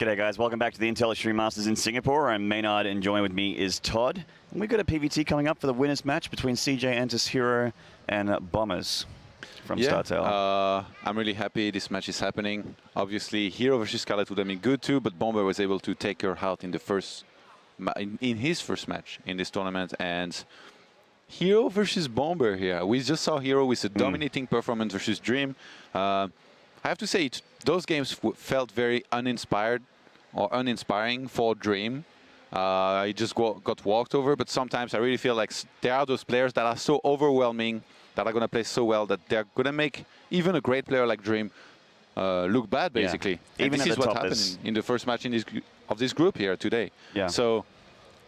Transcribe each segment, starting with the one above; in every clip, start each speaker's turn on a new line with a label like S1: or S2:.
S1: G'day guys, welcome back to the Intel Extreme Masters in Singapore. I'm Maynard and joined with me is Todd. And we've got a PVT coming up for the winners match between CJ Entus herO and Bombers from StarTel.
S2: I'm really happy this match is happening. Obviously herO versus Scarlet would have been good too, but Bomber was able to take her out in his first match in this tournament. And herO versus Bomber here. We just saw herO with a dominating performance versus Dream. I have to say, those games felt very uninspiring for Dream. He just got walked over, but sometimes I really feel like there are those players that are so overwhelming, that are going to play so well, that they're going to make even a great player like Dream look bad, basically. Yeah. Even this is what happened in the first match of this group here today. Yeah. So,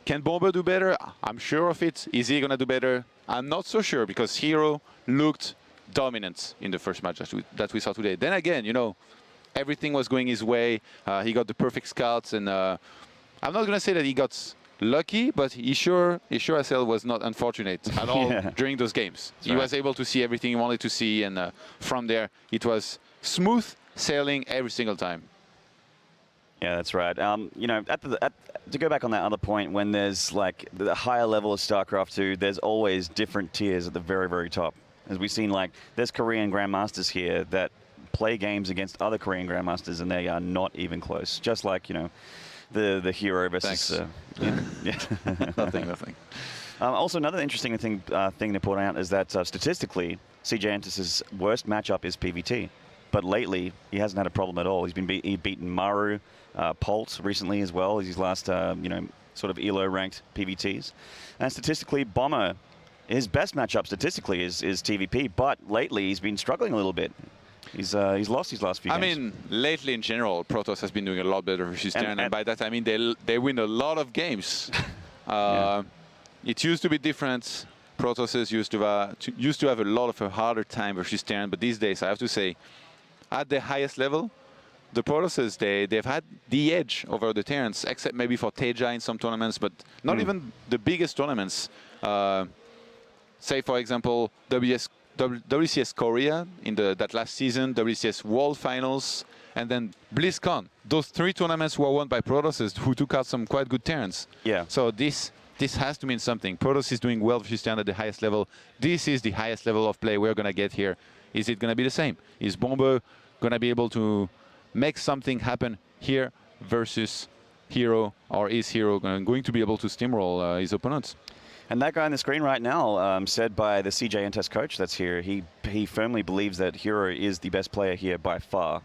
S2: can Bomber do better? I'm sure of it. Is he going to do better? I'm not so sure, because herO looked dominant in the first match that we saw today. Then again, you know, everything was going his way. He got the perfect scouts, and I'm not going to say that he got lucky, but he sure as hell was not unfortunate at all during those games. He was able to see everything he wanted to see, and from there, it was smooth sailing every single time.
S1: Yeah, that's right. You know, to go back on that other point, when there's like the higher level of StarCraft 2, there's always different tiers at the very, very top. As we've seen, like, there's Korean Grandmasters here that play games against other Korean Grandmasters, and they are not even close. Just like, you know, the herO versus...
S2: Nothing.
S1: Also, another interesting thing to point out is that statistically, CJ Entus' worst matchup is PVT. But lately, he hasn't had a problem at all. He's beaten Maru, Polt recently as well, as his last, you know, sort of ELO-ranked PVTs. And statistically, Bomber, his best matchup statistically is TVP, but lately he's been struggling a little bit. He's lost his last few games.
S2: I mean, lately in general, Protoss has been doing a lot better versus Terran, and by that I mean they win a lot of games. It used to be different. Protoss used to have a lot of a harder time versus Terran, but these days I have to say, at the highest level, the Protosses, they've had the edge over the Terrans, except maybe for Teja in some tournaments, but not even the biggest tournaments. Say, for example, WCS Korea in that last season, WCS World Finals, and then BlizzCon. Those three tournaments were won by Protosses, who took out some quite good Terrans. Yeah. So this has to mean something. Protoss is doing well versus Terran at the highest level. This is the highest level of play we're going to get here. Is it going to be the same? Is Bomber going to be able to make something happen here versus herO, or is herO going to be able to steamroll his opponents?
S1: And that guy on the screen right now, said by the CJ Entus coach that's here, he firmly believes that herO is the best player here by far,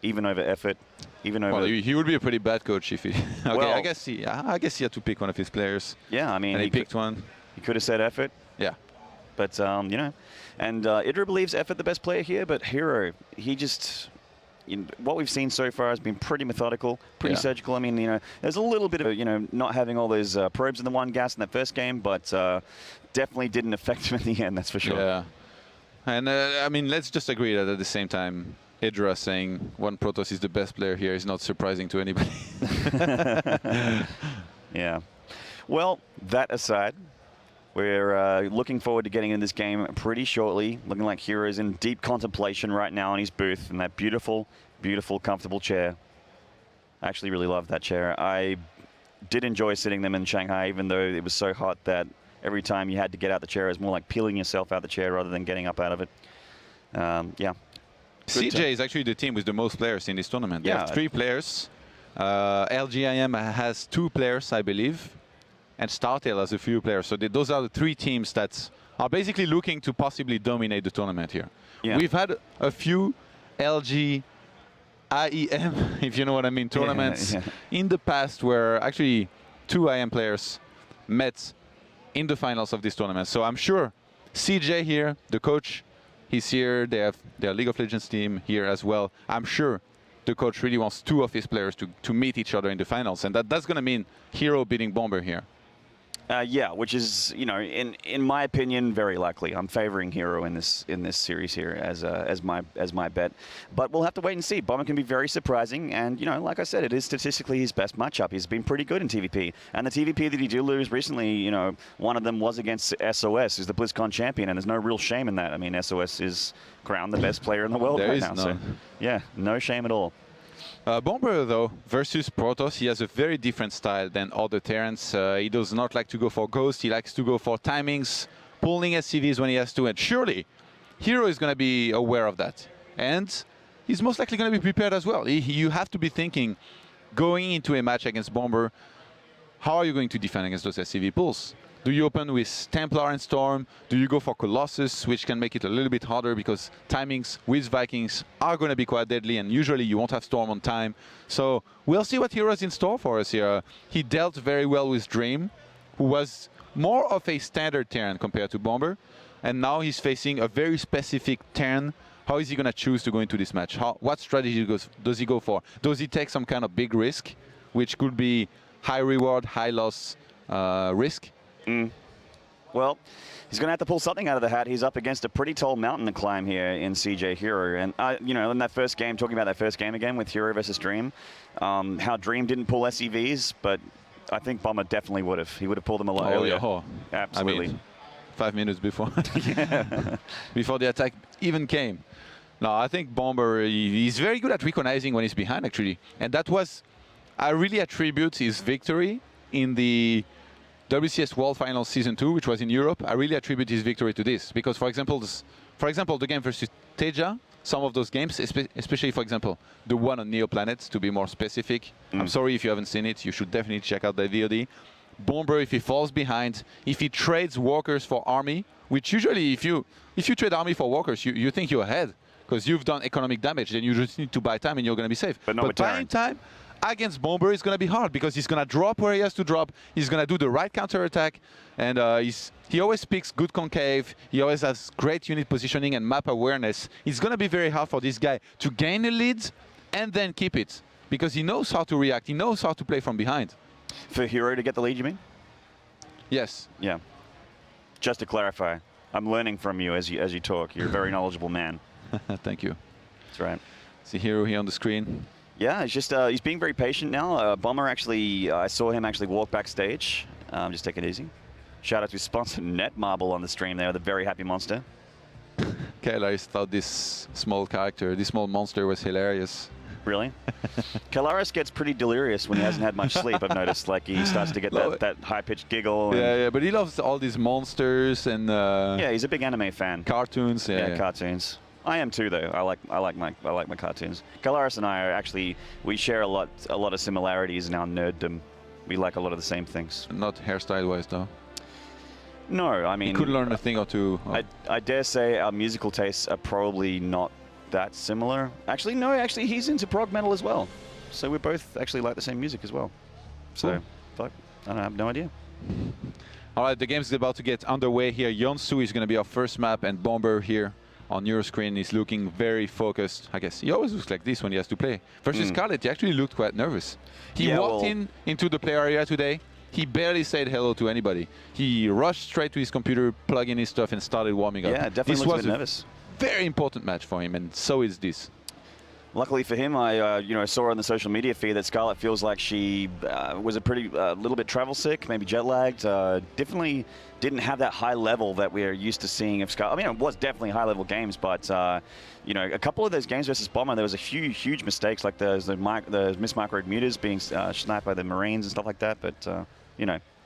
S1: even over effort, even over...
S2: Well, he would be a pretty bad coach if he... Okay, well, I guess he had to pick one of his players.
S1: Yeah, I mean...
S2: And he picked one.
S1: He could have said effort.
S2: Yeah.
S1: But, you know, and Idra believes effort the best player here, but herO, he just... You know, what we've seen so far has been pretty methodical, pretty surgical. I mean, you know, there's a little bit of, you know, not having all those probes in the one gas in that first game, but definitely didn't affect him in the end, that's for sure.
S2: Yeah. And, I mean, let's just agree that at the same time, Idra saying one Protoss is the best player here is not surprising to anybody.
S1: Yeah. Well, that aside, we're looking forward to getting in this game pretty shortly. Looking like herO's in deep contemplation right now in his booth in that beautiful, beautiful, comfortable chair. I actually really love that chair. I did enjoy sitting them in Shanghai, even though it was so hot that every time you had to get out the chair, it was more like peeling yourself out the chair rather than getting up out of it. Yeah.
S2: CJ is actually the team with the most players in this tournament. They have 3 players. IEM has 2 players, I believe. And StarTel has a few players. So those are the 3 teams that are basically looking to possibly dominate the tournament here. Yeah. We've had a few LG IEM, if you know what I mean, tournaments in the past where actually 2 IEM players met in the finals of this tournament. So I'm sure CJ here, the coach, he's here. They have their League of Legends team here as well. I'm sure the coach really wants 2 of his players to meet each other in the finals. And that's going to mean herO beating Bomber here.
S1: Yeah, which is, you know, in my opinion, very likely. I'm favoring herO in this series here as my bet, but we'll have to wait and see. Bomber can be very surprising, and you know, like I said, it is statistically his best matchup. He's been pretty good in TVP, and the TVP that he did lose recently, you know, one of them was against SOS, who's the BlizzCon champion, and there's no real shame in that. I mean, SOS is crowned the best player in the world right now, so yeah, no shame at all.
S2: Bomber, though, versus Protoss, he has a very different style than other Terrans. He does not like to go for Ghost. He likes to go for timings, pulling SCVs when he has to. And surely, herO is going to be aware of that. And he's most likely going to be prepared as well. You have to be thinking, going into a match against Bomber, how are you going to defend against those SCV pulls? Do you open with Templar and Storm? Do you go for Colossus, which can make it a little bit harder because timings with Vikings are going to be quite deadly, and usually you won't have Storm on time. So we'll see what herO is in store for us here. He dealt very well with Dream, who was more of a standard Terran compared to Bomber, and now he's facing a very specific Terran. How is he going to choose to go into this match? What strategy does he go for? Does he take some kind of big risk, which could be high reward, high loss risk?
S1: Well, he's going to have to pull something out of the hat. He's up against a pretty tall mountain to climb here in CJ herO. And, you know, in that first game, talking about that first game again with herO versus Dream, how Dream didn't pull SCVs, but I think Bomber definitely would have. He would have pulled them a lot earlier.
S2: Yeah.
S1: Absolutely.
S2: I mean, 5 minutes before, before the attack even came. No, I think Bomber, he's very good at recognizing when he's behind, actually. And that was, I really attribute his victory in the WCS World Finals Season 2, which was in Europe. I really attribute his victory to this because, for example, the game versus Teja, some of those games, especially, for example, the one on Neo Planets, to be more specific. I'm sorry if you haven't seen it. You should definitely check out that VOD. Bomber, if he falls behind, if he trades walkers for army, which usually if you trade army for walkers, you think you're ahead because you've done economic damage. Then you just need to buy time and you're going to be safe.
S1: But
S2: buying time against Bomber is going to be hard because he's going to drop where he has to drop. He's going to do the right counter attack, and he always picks good concave. He always has great unit positioning and map awareness. It's going to be very hard for this guy to gain a lead and then keep it because he knows how to react. He knows how to play from behind.
S1: For herO to get the lead, you mean?
S2: Yes.
S1: Yeah. Just to clarify, I'm learning from you as you talk. You're a very knowledgeable man.
S2: Thank you.
S1: That's right.
S2: See herO here on the screen.
S1: Yeah, it's just he's being very patient now. Bomber actually, I saw him actually walk backstage. Just take it easy. Shout out to sponsor Netmarble on the stream there, the very happy monster.
S2: Kailaris thought this small character, this small monster was hilarious.
S1: Really? Kailaris gets pretty delirious when he hasn't had much sleep, I've noticed. Like, he starts to get that high-pitched giggle.
S2: Yeah, but he loves all these monsters and
S1: yeah, he's a big anime fan.
S2: Cartoons.
S1: Yeah, cartoons. I am too, though. I like my cartoons. Kailaris and I are actually, we share a lot of similarities in our nerddom. We like a lot of the same things.
S2: Not hairstyle-wise, though.
S1: No, I mean,
S2: he could learn a thing or two.
S1: I dare say our musical tastes are probably not that similar. Actually, no. Actually, he's into prog metal as well. So we both actually like the same music as well. So, fuck, I have no idea.
S2: All right, the game's about to get underway here. Yonsu is going to be our first map, and Bomber here on your screen is looking very focused. I guess he always looks like this when he has to play. Versus Scarlet, he actually looked quite nervous. He walked into the play area today. He barely said hello to anybody. He rushed straight to his computer, plugged in his stuff, and started warming up.
S1: Yeah, definitely looks a bit nervous.
S2: Very important match for him, and so is this.
S1: Luckily for him, I saw on the social media feed that Scarlett feels like she was a little bit travel sick, maybe jet lagged. Definitely didn't have that high level that we're used to seeing of Scarlett. I mean, it was definitely high level games, but a couple of those games versus Bomber, there was a huge mistakes, like the mismicroed mutas being sniped by the Marines and stuff like that. But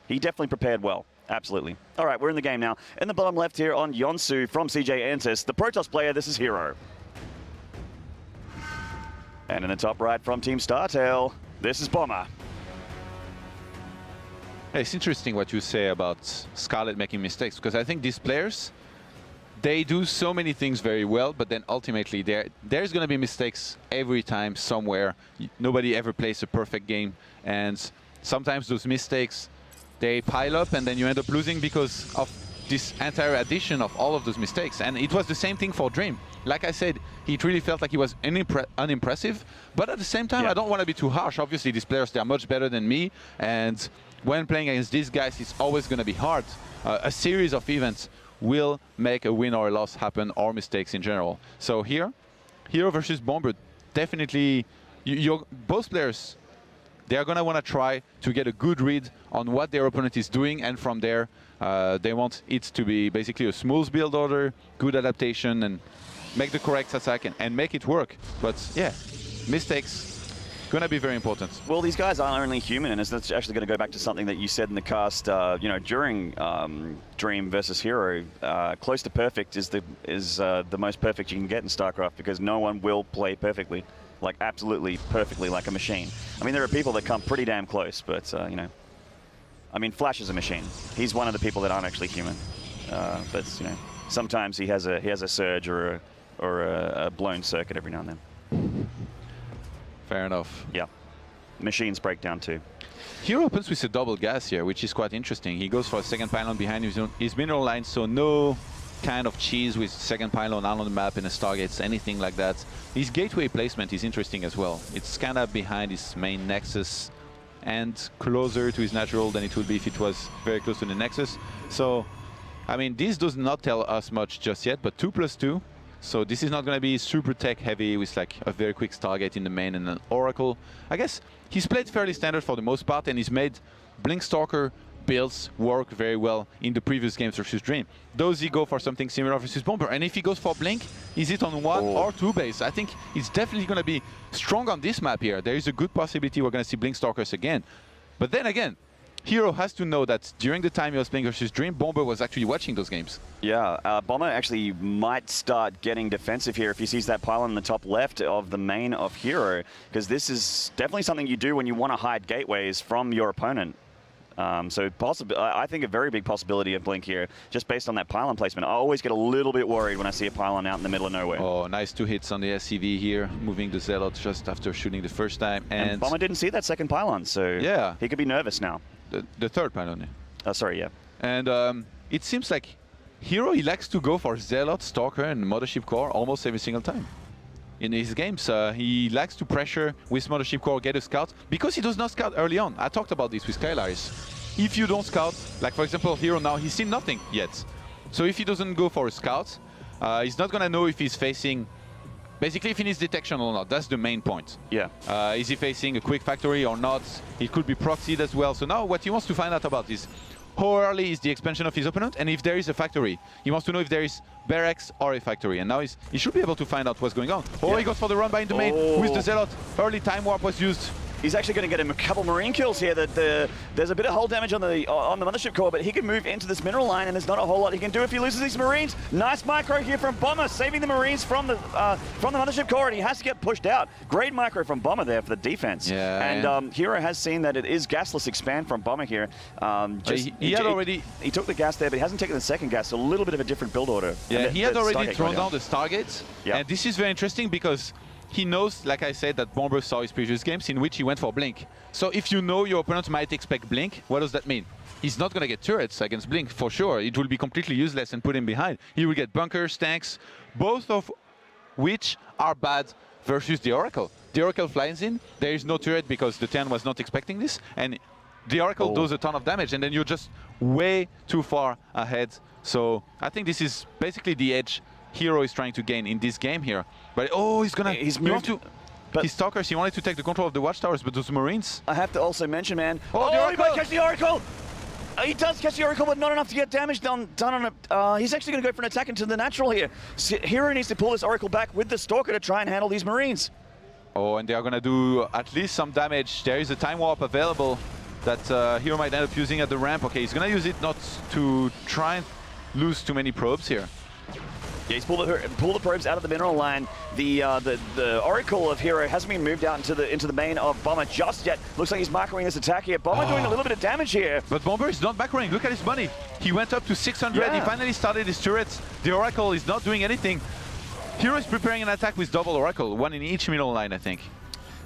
S1: he definitely prepared well. Absolutely. All right, we're in the game now. In the bottom left here on Yonsu from CJ Antis, the Protoss player, this is herO. And in the top right from Team StarTale, this is Bomber.
S2: It's interesting what you say about Scarlet making mistakes, because I think these players, they do so many things very well, but then ultimately there's going to be mistakes every time somewhere. Nobody ever plays a perfect game, and sometimes those mistakes, they pile up and then you end up losing because of this entire addition of all of those mistakes. And it was the same thing for Dream. Like I said, he really felt like he was unimpressive, but at the same time, I don't want to be too harsh. Obviously, these players, they are much better than me, and when playing against these guys, it's always going to be hard. A series of events will make a win or a loss happen, or mistakes in general. So here, herO versus Bomber, definitely, both players, they are going to want to try to get a good read on what their opponent is doing, and from there, they want it to be basically a smooth build order, good adaptation, and make the correct attack and make it work. But yeah, mistakes going to be very important.
S1: Well, these guys aren't only human, and it's actually going to go back to something that you said in the cast, you know, during Dream versus herO. Close to perfect is the most perfect you can get in StarCraft, because no one will play perfectly, like absolutely perfectly like a machine. I mean, there are people that come pretty damn close, but you know, I mean, Flash is a machine. He's one of the people that aren't actually human, but you know, sometimes he has a surge or a blown circuit every now and then.
S2: Fair enough.
S1: Yeah, machines break down too.
S2: herO opens with a double gas here, which is quite interesting. He goes for a second pylon behind his mineral line, so no kind of cheese with second pylon out on the map in a Stargates, anything like that. His gateway placement is interesting as well. It's kind of behind his main nexus and closer to his natural than it would be if it was very close to the nexus. So, I mean, this does not tell us much just yet, but 2+2. So this is not going to be super tech heavy with like a very quick Stargate in the main and an Oracle. I guess he's played fairly standard for the most part, and he's made Blink Stalker builds work very well in the previous games versus Dream. Does he go for something similar versus Bomber? And if he goes for Blink, is it on 1 or 2 base? I think it's definitely going to be strong on this map here. There is a good possibility we're going to see Blink Stalkers again. But then again, herO has to know that during the time he was playing versus Dream, Bomber was actually watching those games.
S1: Yeah, Bomber actually might start getting defensive here if he sees that pylon in the top left of the main of herO, because this is definitely something you do when you want to hide gateways from your opponent. So I think a very big possibility of Blink here, just based on that pylon placement. I always get a little bit worried when I see a pylon out in the middle of nowhere.
S2: Oh, nice 2 hits on the SCV here, moving the Zealot just after shooting the first time.
S1: And Bomber didn't see that second pylon, so
S2: yeah,
S1: he could be nervous now.
S2: The third pylon.
S1: Oh, sorry, yeah.
S2: And it seems like herO, he likes to go for Zealot, Stalker, and Mothership Core almost every single time. In his games, he likes to pressure with Mothership Core, get a scout, because he does not scout early on. I talked about this with Skylaris. If you don't scout, like for example herO now, he's seen nothing yet. So if he doesn't go for a scout, he's not gonna know if he's facing, basically if he needs detection or not. That's the main point.
S1: Yeah.
S2: Is he facing a quick factory or not? It could be proxied as well. So now what he wants to find out about is how early is the expansion of his opponent, and if there is a factory. He wants to know if there is barracks or a factory, and now he should be able to find out what's going on. He goes for the run by in the main with the Zealot. Early time warp was used.
S1: He's actually going to get him a couple Marine kills here. There's a bit of hull damage on the Mothership Core, but he can move into this mineral line, and there's not a whole lot he can do if he loses these Marines. Nice micro here from Bomber, saving the Marines from the Mothership Core, and he has to get pushed out. Great micro from Bomber there for the defense.
S2: Yeah,
S1: and herO has seen that it is gasless expand from Bomber here. He took the gas there, but he hasn't taken the second gas, so a little bit of a different build order.
S2: Yeah, he had already thrown down the Stargates, and this is very interesting because he knows, like I said, that Bomber saw his previous games in which he went for Blink. So if you know your opponent might expect Blink, what does that mean? He's not going to get turrets against Blink, for sure. It will be completely useless and put him behind. He will get bunkers, tanks, both of which are bad versus the Oracle. The Oracle flies in, there is no turret because the 10 was not expecting this, and the Oracle does a ton of damage, and then you're just way too far ahead. So I think this is basically the edge herO is trying to gain in this game here. But he's moved to his Stalkers. He wanted to take the control of the watchtowers, but those Marines.
S1: I have to also mention, man.
S2: He
S1: might catch the Oracle. He does catch the Oracle, but not enough to get damage done on it. He's actually going to go for an attack into the natural here. herO needs to pull this Oracle back with the Stalker to try and handle these Marines.
S2: Oh, and they are going to do at least some damage. There is a time warp available that herO might end up using at the ramp. Okay, he's going to use it not to try and lose too many probes here.
S1: Yeah, he's pulled the probes out of the mineral line. The Oracle of herO hasn't been moved out into the main of Bomber just yet. Looks like he's macroing this attack here. Bomber doing a little bit of damage here.
S2: But Bomber is not macroing. Look at his money. He went up to 600.
S1: Yeah.
S2: He finally started his turrets. The Oracle is not doing anything. herO is preparing an attack with double Oracle, one in each mineral line, I think.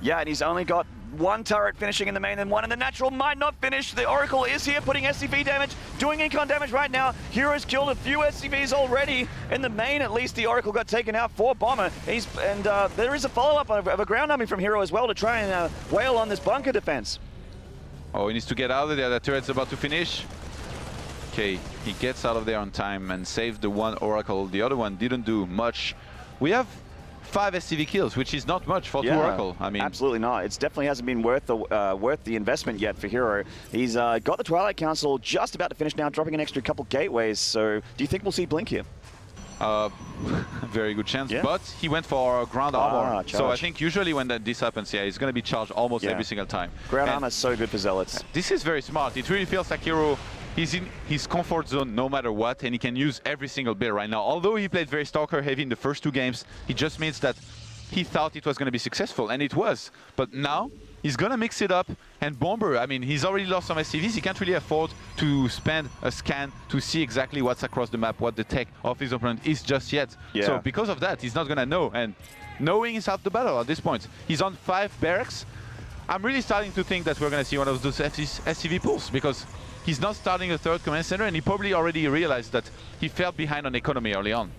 S1: Yeah, and he's only got one turret finishing in the main and one in the natural. Might not finish. The Oracle is here putting SCV damage, doing incon damage right now. herO's killed a few SCVs already. In the main, at least, the Oracle got taken out for Bomber. There is a follow-up of a ground numbing from herO as well to try and wail on this bunker defense.
S2: Oh, he needs to get out of there. The turret's about to finish. Okay, he gets out of there on time and saved the one Oracle. The other one didn't do much. We have 5 SCV kills, which is not much for 2 Oracle. I mean,
S1: absolutely not. It definitely hasn't been worth the investment yet for herO. He's got the Twilight Council just about to finish now, dropping an extra couple gateways. So, do you think we'll see Blink here?
S2: Very good chance,
S1: Yeah.
S2: but he went for ground armor. So I
S1: charge.
S2: think usually when this happens, yeah, he's going to be charged almost every single time.
S1: Ground armor is so good for Zealots.
S2: This is very smart. It really feels like herO, he's in his comfort zone no matter what, and he can use every single bit right now. Although he played very Stalker heavy in the first 2 games, it just means that he thought it was going to be successful, and it was. But now, he's going to mix it up, and Bomber, I mean, he's already lost some SCVs. He can't really afford to spend a scan to see exactly what's across the map, what the tech of his opponent is just yet.
S1: Yeah.
S2: So because of that, he's not going to know, and knowing is half the battle at this point. He's on 5 barracks. I'm really starting to think that we're going to see one of those SCV pulls, because he's not starting a 3rd command center, and he probably already realized that he fell behind on economy early on.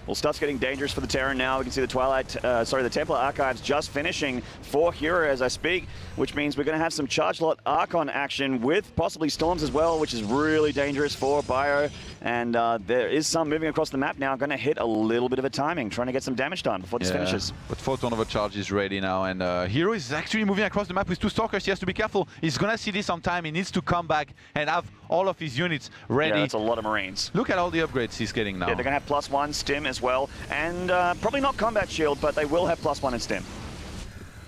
S1: Well, stuff's getting dangerous for the Terran now. We can see the Templar Archives just finishing for herO as I speak, which means we're going to have some Charge Lot Archon action with possibly Storms as well, which is really dangerous for Bio. And there is some moving across the map now. Going to hit a little bit of a timing, trying to get some damage done before this finishes.
S2: But Photon Overcharge is ready now, and herO is actually moving across the map with 2 Stalkers. He has to be careful. He's going to see this on time. He needs to come back and have all of his units ready.
S1: Yeah, that's a lot of Marines.
S2: Look at all the upgrades he's getting now.
S1: Yeah, they're going to have +1 Stim as well, and probably not Combat Shield, but they will have +1 in Stim.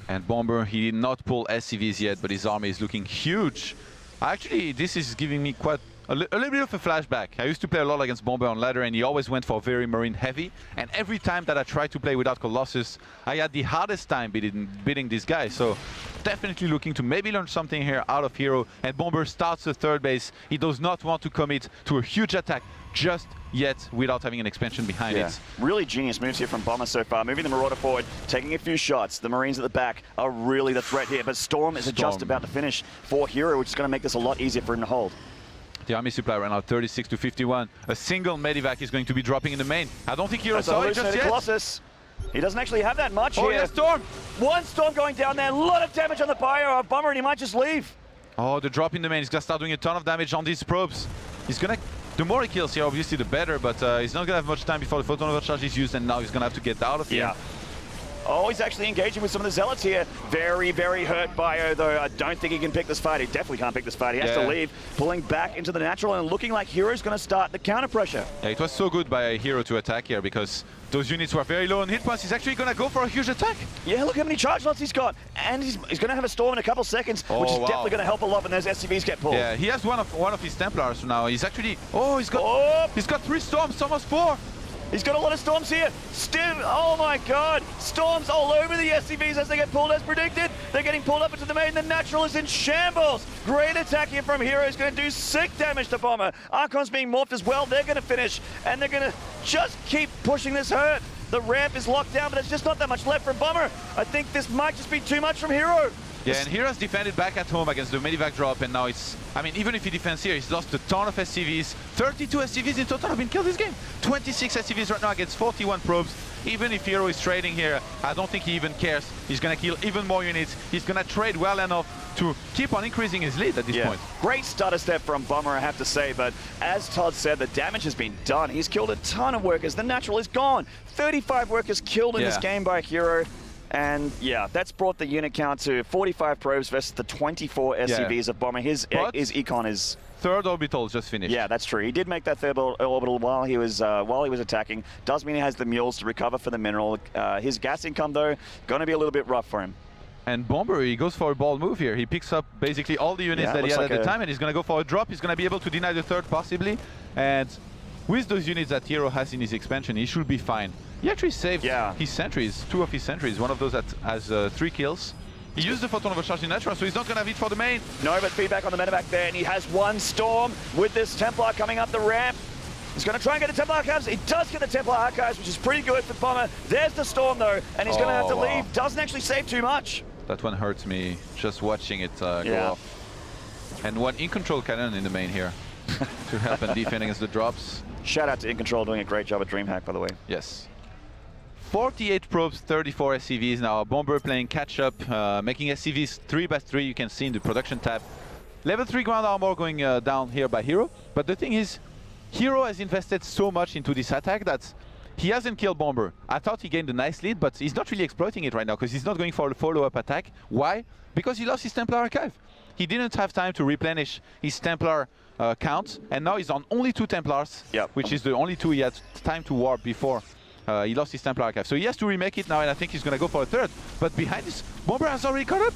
S2: And Bomber, he did not pull SCVs yet, but his army is looking huge. Actually, this is giving me quite a little bit of a flashback. I used to play a lot against Bomber on ladder, and he always went for very Marine heavy. And every time that I tried to play without Colossus, I had the hardest time beating this guy. So definitely looking to maybe learn something here out of herO. And Bomber starts the 3rd base. He does not want to commit to a huge attack just yet without having an expansion behind it.
S1: Really genius moves here from Bomber so far, moving the Marauder forward, taking a few shots. The Marines at the back are really the threat here, but Storm is just about to finish for herO, which is going to make this a lot easier for him to hold.
S2: The army supply right now 36 to 51. A single medivac is going to be dropping in the main. I don't think herO saw it just yet.
S1: Colossus. He doesn't actually have that much
S2: here.
S1: Oh yeah,
S2: Storm!
S1: 1 Storm going down there, a lot of damage on the Bio of Bomber, and he might just leave.
S2: Oh, the drop in the main. He's going to start doing a ton of damage on these probes. He's going to... The more he kills here, obviously, the better, but he's not going to have much time before the Photon Overcharge is used, and now he's going to have to get out of here.
S1: Oh, he's actually engaging with some of the Zealots here. Very, very hurt Bio, though. I don't think he can pick this fight. He definitely can't pick this fight. He has to leave, pulling back into the natural, and looking like herO's going to start the counter pressure.
S2: Yeah, it was so good by herO to attack here, because those units were very low on hit points. He's actually going to go for a huge attack.
S1: Yeah, look how many charge lots he's got. And he's going to have a Storm in a couple seconds, which is definitely going to help a lot when those SCVs get pulled.
S2: Yeah, he has one of his Templars now. He's actually... Oh, he's got 3 Storms, almost 4.
S1: He's got a lot of Storms here. Stim, oh my god. Storms all over the SCVs as they get pulled as predicted. They're getting pulled up into the main. The natural is in shambles. Great attack here from herO. He's going to do sick damage to Bomber. Archon's being morphed as well. They're going to finish. And they're going to just keep pushing this hurt. The ramp is locked down, but there's just not that much left from Bomber. I think this might just be too much from herO.
S2: Yeah, and herO's defended back at home against the medivac drop, and now it's... I mean, even if he defends here, he's lost a ton of SCVs. 32 SCVs in total have been killed this game. 26 SCVs right now against 41 probes. Even if herO is trading here, I don't think he even cares. He's going to kill even more units. He's going to trade well enough to keep on increasing his lead at this point.
S1: Great stutter step from Bomber, I have to say, but as Todd said, the damage has been done. He's killed a ton of workers. The natural is gone. 35 workers killed in this game by herO. And yeah, that's brought the unit count to 45 probes versus the 24 SCVs of Bomber. His econ is...
S2: 3rd orbital just finished.
S1: Yeah, that's true. He did make that 3rd orbital while he was attacking. Does mean he has the mules to recover for the mineral. His gas income, though, going to be a little bit rough for him.
S2: And Bomber, he goes for a bold move here. He picks up basically all the units that he had at the time, and he's going to go for a drop. He's going to be able to deny the 3rd possibly. And with those units that herO has in his expansion, he should be fine. He actually saved his sentries, 2 of his sentries. One of those that has 3 kills. He used the Photon Overcharge in natural, so he's not going to have it for the main.
S1: No, but feedback on the medevac there, and he has 1 Storm with this Templar coming up the ramp. He's going to try and get the Templar Archives. He does get the Templar Archives, which is pretty good for Bomber. There's the Storm, though, and he's going to have to leave. Doesn't actually save too much.
S2: That one hurts me, just watching it go off. And 1 in control cannon in the main here to help and defend against the drops.
S1: Shout out to In Control doing a great job at DreamHack, by the way.
S2: Yes. 48 probes, 34 SCVs now. Bomber playing catch-up, making SCVs 3x3, you can see in the production tab. Level 3 ground armor going down here by herO. But the thing is, herO has invested so much into this attack that he hasn't killed Bomber. I thought he gained a nice lead, but he's not really exploiting it right now because he's not going for a follow-up attack. Why? Because he lost his Templar Archive. He didn't have time to replenish his Templar count, and now he's on only 2 Templars, which is the only 2 he had time to warp before he lost his Templar archive. So he has to remake it now, and I think he's going to go for a 3rd. But behind this, Bomber has already caught up.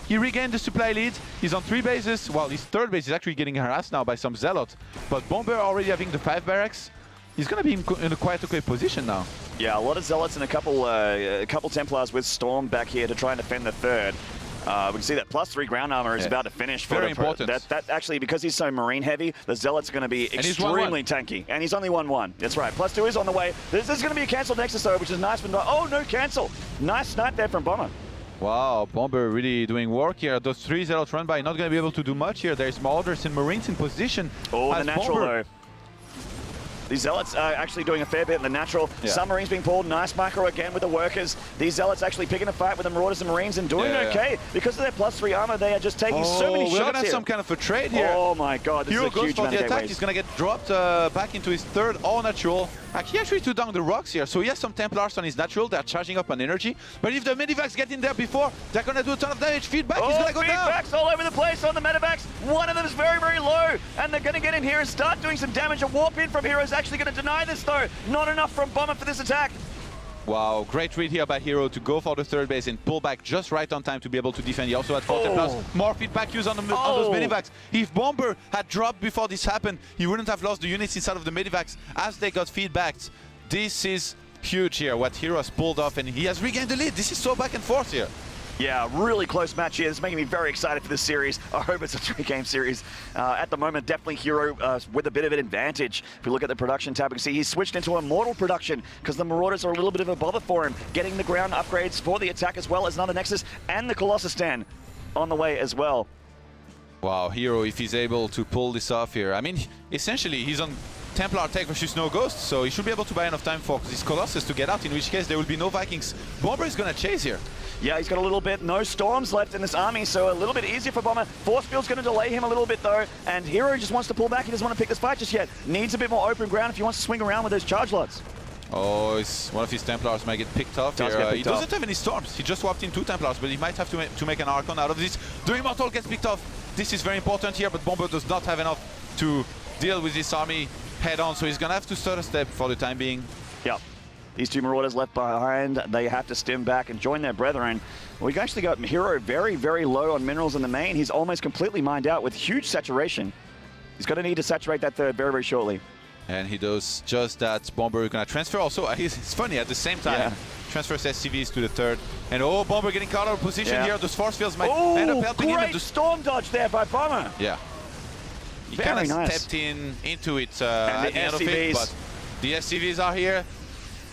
S2: He regained the supply lead. He's on 3 bases. Well, his 3rd base is actually getting harassed now by some Zealot. But Bomber already having the 5 barracks. He's going to be in a quite okay position now.
S1: Yeah, a lot of Zealots and a couple Templars with Storm back here to try and defend the 3rd. We can see that +3 ground armor is about to finish.
S2: Very important.
S1: That actually, because he's so marine heavy, the Zealot's going to be extremely tanky. And he's only 1-1. That's right. +2 is on the way. This is going to be a cancelled Nexus though, which is nice. Oh, no cancel. Nice snipe there from Bomber.
S2: Wow, Bomber really doing work here. Those 3 Zealots run by, not going to be able to do much here. There's Marauders and Marines in position.
S1: Oh, the natural though. These Zealots are actually doing a fair bit in the natural. Submarines being pulled. Nice micro again with the workers. These Zealots actually picking a fight with the Marauders and Marines and doing okay. Because of their +3 armor, they are just taking so many shots
S2: we're going to have
S1: here.
S2: some kind of a trade here.
S1: Oh my god, this
S2: herO
S1: is a huge
S2: goes for the attack.
S1: gateways.
S2: He's going to get dropped back into his 3rd all-natural. He actually took down the rocks here, so he has some Templars on his natural. They're charging up on energy. But if the Medivacs get in there before, they're going to do a ton of damage. Feedback is going to go down.
S1: Feedbacks all over the place on the Medivacs. One of them is very, very low. And they're going to get in here and start doing some damage. A warp in from herO is actually going to deny this though. Not enough from Bomber for this attack.
S2: Wow, great read here by herO to go for the 3rd base and pull back just right on time to be able to defend. He also had 4 Templars. More feedback use on, on those Medivacs. If Bomber had dropped before this happened, he wouldn't have lost the units inside of the Medivacs as they got feedbacked. This is huge here, what herO has pulled off, and he has regained the lead. This is so back and forth here.
S1: Yeah, really close match here. It's making me very excited for this series. I hope it's a 3-game series. At the moment, definitely herO with a bit of an advantage. If we look at the production tab, we can see he's switched into Immortal production because the Marauders are a little bit of a bother for him. Getting the ground upgrades for the attack as well as another Nexus and the Colossus stand on the way as well.
S2: Wow, herO, if he's able to pull this off here. I mean, essentially, he's on Templar tech versus no Ghost, so he should be able to buy enough time for this Colossus to get out, in which case there will be no Vikings. Bomber is going to chase here.
S1: Yeah, he's got a little bit, no Storms left in this army, so a little bit easier for Bomber. Force Field's going to delay him a little bit though, and herO just wants to pull back. He doesn't want to pick this fight just yet. Needs a bit more open ground if he wants to swing around with those charge lots.
S2: Oh, one of his Templars might get picked off here. He doesn't have any Storms. He just swapped in 2 Templars, but he might have to make an Archon out of this. The Immortal gets picked off. This is very important here, but Bomber does not have enough to deal with this army head on, so he's going to have to start a step for the time being.
S1: Yep. These 2 Marauders left behind, they have to stem back and join their brethren. We've actually got herO very, very low on minerals in the main. He's almost completely mined out with huge saturation. He's going to need to saturate that 3rd very, very shortly.
S2: And he does just that. Bomber is going to transfer also. It's funny, at the same time, transfers SCVs to the 3rd. And Bomber getting caught out of position here. Those force fields might end up helping him.
S1: Great storm dodge there by Bomber.
S2: Yeah. He kind of stepped into it at the end of it, but the SCVs are here.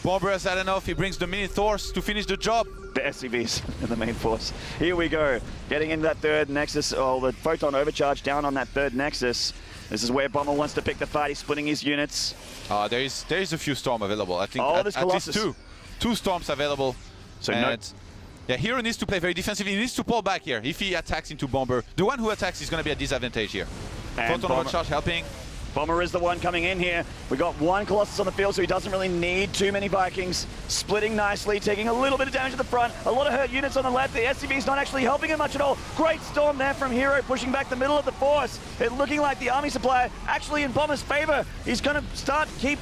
S2: Bomber has had enough. He brings the mini Thors to finish the job.
S1: The SCVs in the main force. Here we go. Getting into that 3rd Nexus. The Photon overcharge down on that 3rd Nexus. This is where Bomber wants to pick the fight. He's splitting his units.
S2: There is a few Storm available. I think at least 2 Storms available. So yeah, herO needs to play very defensively. He needs to pull back here. If he attacks into Bomber, the one who attacks is going to be at disadvantage here. Photon overcharge helping.
S1: Bomber is the one coming in here. We got 1 Colossus on the field, so he doesn't really need too many Vikings. Splitting nicely, taking a little bit of damage at the front. A lot of hurt units on the left. The SCV's not actually helping him much at all. Great storm there from herO, pushing back the middle of the force. It looking like the army supply actually in Bomber's favor. He's going to keep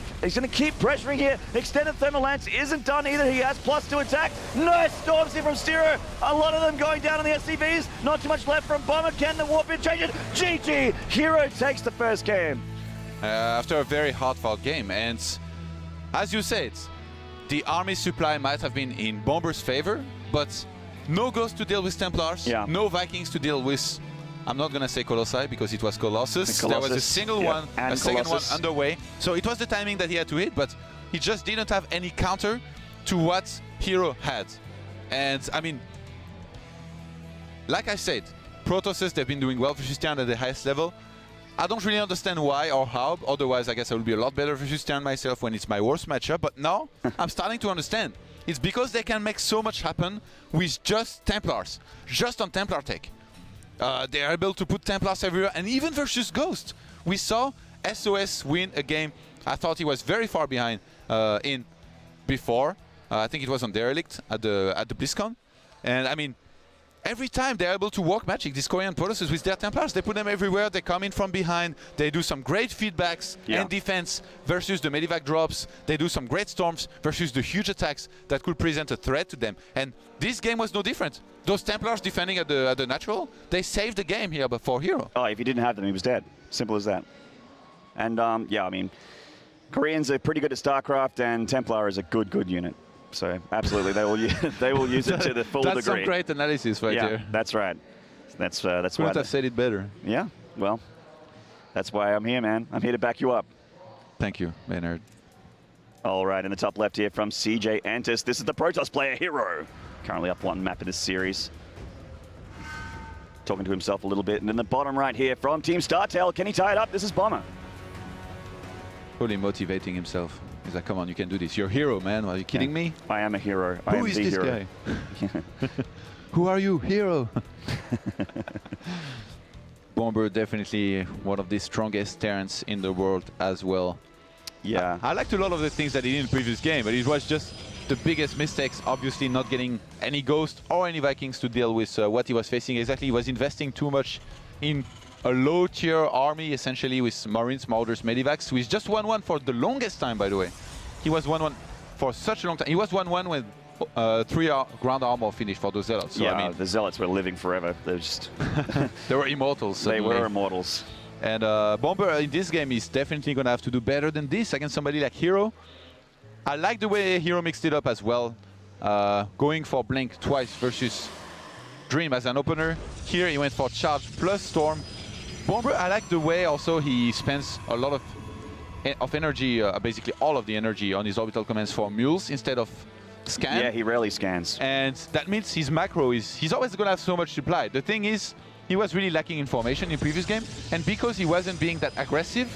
S1: pressuring here. Extended Thermal Lance isn't done either. He has +2 attack. Nice storms here from sterO. A lot of them going down on the SCVs. Not too much left from Bomber. Can the warp in change it? GG! herO takes the first game.
S2: After a very hard-fought game, and as you said, the army supply might have been in Bomber's favor, but no Ghost to deal with Templars, no Vikings to deal with, I'm not going to say Colossi because it was Colossus. There was a single one, a second one underway, so it was the timing that he had to hit, but he just didn't have any counter to what herO had. And I mean, like I said, Protosses, they've been doing well versus Tian at the highest level. I don't really understand why or how, otherwise I guess I will be a lot better versus Tian myself when it's my worst matchup, but now I'm starting to understand. It's because they can make so much happen with just Templars, just on Templar tech. They are able to put Templars everywhere, and even versus Ghost. We saw SOS win a game I thought he was very far behind in before. I think it was on Derelict at the BlizzCon. And I mean, every time they're able to work magic, these Korean Protosses with their Templars, they put them everywhere, they come in from behind, they do some great feedbacks and defense versus the Medivac drops, they do some great storms versus the huge attacks that could present a threat to them. And this game was no different. Those Templars defending at the natural, they saved the game here for herO.
S1: Oh, if he didn't have them, he was dead. Simple as that. And yeah, I mean, Koreans are pretty good at StarCraft, and Templar is a good unit. So absolutely, they will use it to the full degree.
S2: That's some great analysis right here.
S1: That's right. That's
S2: Couldn't have said it better.
S1: Yeah, well, that's why I'm here, man. I'm here to back you up.
S2: Thank you, Maynard.
S1: All right, in the top left here from CJ Antis, this is the Protoss player herO. Currently up one map in this series. Talking to himself a little bit. And in the bottom right here from Team StarTale, can he tie it up? This is Bomber.
S2: Fully motivating himself. He's like, come on, you can do this. You're herO, man. Are you kidding me?
S1: I am a herO.
S2: Who is this guy? Who are you, herO? Bomber definitely one of the strongest Terrans in the world as well.
S1: Yeah.
S2: I liked a lot of the things that he did in the previous game, but it was just the biggest mistakes, obviously not getting any Ghost or any Vikings to deal with what he was facing. Exactly, he was investing too much in a low-tier army, essentially, with Marines, Marauders, Medivacs, who is just 1-1 for the longest time, by the way. He was 1-1 for such a long time. He was 1-1 when 3 ground armor finished for those Zealots. So,
S1: yeah,
S2: I mean,
S1: the Zealots were living forever. They're just...
S2: they were immortals.
S1: They were immortals.
S2: And Bomber in this game is definitely going to have to do better than this against somebody like herO. I like the way herO mixed it up as well, going for Blink twice versus Dream as an opener. Here he went for Charge plus Storm. Bomber, I like the way also he spends a lot of energy, basically all of the energy on his orbital commands for mules instead of scan.
S1: Yeah, he rarely scans.
S2: And that means his macro he's always going to have so much supply. The thing is, he was really lacking information in previous game, and because he wasn't being that aggressive,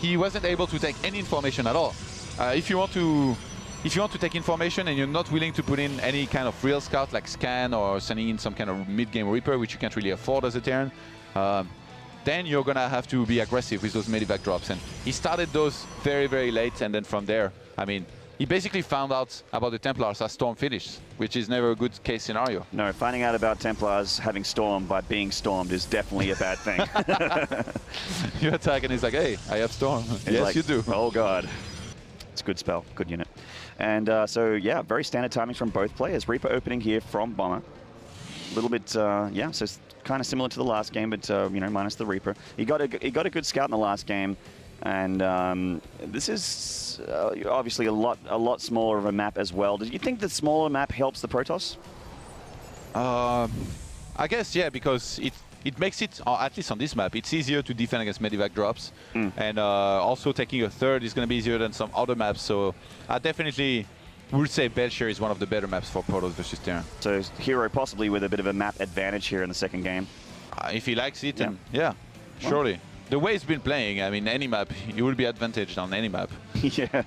S2: he wasn't able to take any information at all. If you want to take information and you're not willing to put in any kind of real scout like scan or sending in some kind of mid-game Reaper, which you can't really afford as a Terran, then you're gonna have to be aggressive with those Medivac drops. And he started those very, very late, and then from there, I mean, he basically found out about the Templars as Storm finished, which is never a good case scenario.
S1: No, finding out about Templars having Storm by being stormed is definitely a bad thing.
S2: You attack and he's like, hey, I have Storm. Yes,
S1: like,
S2: you do.
S1: Oh, God. It's a good spell, good unit. And so, yeah, very standard timings from both players. Reaper opening here from Bomber. A little bit, yeah, so it's kind of similar to the last game, but, you know, minus the Reaper. He got a good scout in the last game. And this is obviously a lot smaller of a map as well. Do you think the smaller map helps the Protoss?
S2: I guess, yeah, because it makes it, at least on this map, it's easier to defend against Medivac drops. And also taking a third is going to be easier than some other maps. So I definitely would say Belshire is one of the better maps for Protoss versus Terran.
S1: So herO possibly with a bit of a map advantage here in the second game.
S2: If he likes it, and yeah, surely. The way he's been playing, I mean, any map, he will be advantaged on any map.
S1: Yeah.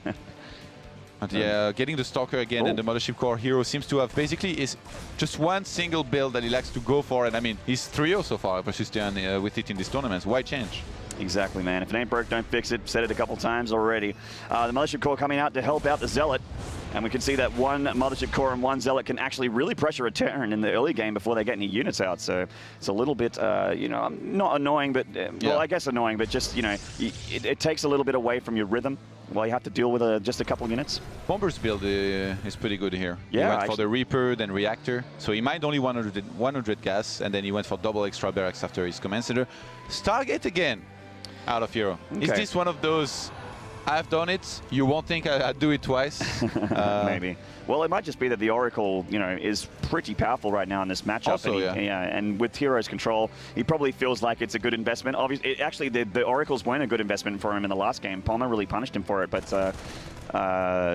S2: But yeah, getting the Stalker again and the Mothership Core herO seems to have basically is just one single build that he likes to go for. And I mean, he's 3-0 so far versus Terran with it in these tournaments. Why change?
S1: Exactly, man. If it ain't broke, don't fix it. Said it a couple times already. The Mothership Core coming out to help out the Zealot. And we can see that one Mothership Core and one Zealot can actually really pressure a Terran in the early game before they get any units out. So it's a little bit, you know, not annoying, but, well, I guess annoying, but just, you know, it takes a little bit away from your rhythm while you have to deal with just a couple units.
S2: Bomber's build is pretty good here.
S1: Yeah,
S2: he went for the Reaper, then Reactor. So he mined only 100 gas, and then he went for double extra barracks after his Command Center. Stargate again out of herO. Okay. Is this one of those... I've done it. You won't think I'd do it twice.
S1: Maybe. Well, it might just be that the Oracle, you know, is pretty powerful right now in this matchup.
S2: Also,
S1: and with herO's control, he probably feels like it's a good investment. Obviously, actually, the Oracles weren't a good investment for him in the last game. Palmer really punished him for it, but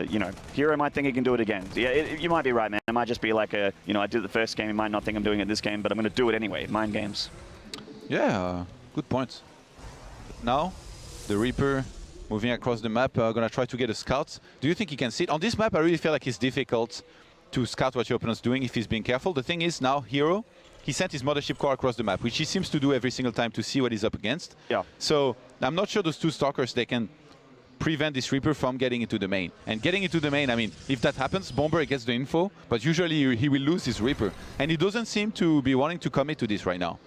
S1: you know, herO might think he can do it again. Yeah, you might be right, man. It might just be like a, you know, I did it the first game. He might not think I'm doing it this game, but I'm going to do it anyway. Mind games.
S2: Yeah, good point. Now, the Reaper. Moving across the map, gonna try to get a scout. Do you think he can sit? On this map, I really feel like it's difficult to scout what your opponent's doing if he's being careful. The thing is, now, herO, he sent his Mothership Core across the map, which he seems to do every single time to see what he's up against.
S1: Yeah.
S2: So, I'm not sure those two Stalkers, they can prevent this Reaper from getting into the main. And getting into the main, I mean, if that happens, Bomber gets the info, but usually he will lose his Reaper. And he doesn't seem to be wanting to commit to this right now.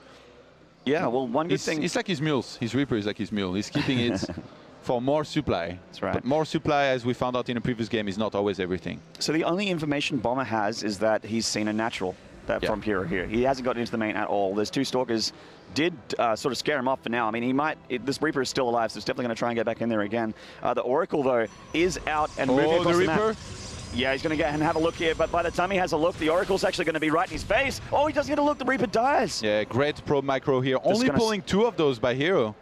S1: Yeah, well, one good thing...
S2: It's like his mules. His Reaper is like his mule. He's keeping it for more supply.
S1: That's right.
S2: But more supply, as we found out in a previous game, is not always everything.
S1: So the only information Bomber has is that he's seen a natural from herO here. He hasn't got into the main at all. There's 2 Stalkers. Did sort of scare him off for now. I mean, he might... this Reaper is still alive, so he's definitely going to try and get back in there again. The Oracle, though, is out and moving across the Reaper. Yeah, he's going to get and have a look here, but by the time he has a look, the Oracle's actually going to be right in his face. Oh, he doesn't get a look, the Reaper dies.
S2: Yeah, great probe micro here. Only pulling 2 of those by herO.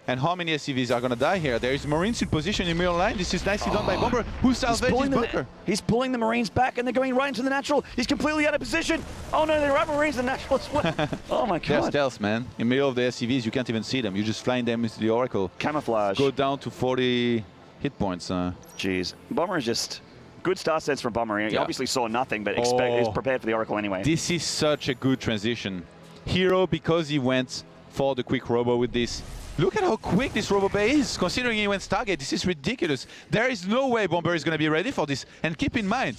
S2: And how many SCVs are going to die here? There is Marines in position in middle line. This is nicely done by Bomber, who salvaged his bunker.
S1: He's pulling the Marines back, and they're going right into the natural. He's completely out of position. Oh no, there are Marines in the natural as well. Oh my God.
S2: They're stealth, man. In the middle of the SCVs, you can't even see them. You're just flying them into the Oracle.
S1: Camouflage.
S2: Go down to 40 hit points.
S1: Jeez. Bomber is just... Good star sets from Bomber. He obviously saw nothing, but he's prepared for the Oracle anyway.
S2: This is such a good transition. herO, because he went for the quick robo with this. Look at how quick this robo bay is, considering he went Stargate. This is ridiculous. There is no way Bomber is going to be ready for this. And keep in mind,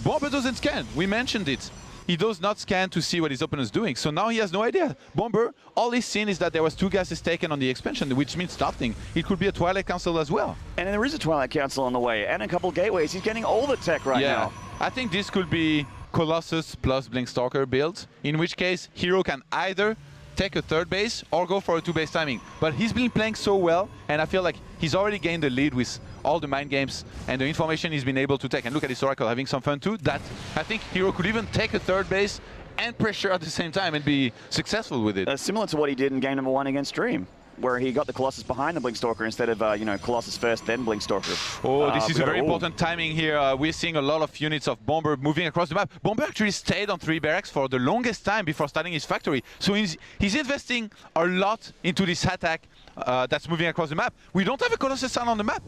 S2: Bomber doesn't scan. We mentioned it. He does not scan to see what his opponent is doing. So now he has no idea. Bomber, all he's seen is that there was 2 gases taken on the expansion, which means starting. It could be a Twilight Council as well.
S1: And there is a Twilight Council on the way, and a couple gateways. He's getting all the tech right now.
S2: I think this could be Colossus plus Blinkstalker build, in which case herO can either take a 3rd base or go for a 2 base timing. But he's been playing so well, and I feel like he's already gained the lead with all the mind games and the information he's been able to take. And look at this Oracle having some fun too. That I think herO could even take a 3rd base and pressure at the same time and be successful with it.
S1: Similar to what he did in game number 1 against Dream, where he got the Colossus behind the Blinkstalker instead of, Colossus first, then Blinkstalker.
S2: Oh, this is a very important timing here. We're seeing a lot of units of Bomber moving across the map. Bomber actually stayed on 3 barracks for the longest time before starting his factory. So he's investing a lot into this attack that's moving across the map. We don't have a Colossus on the map.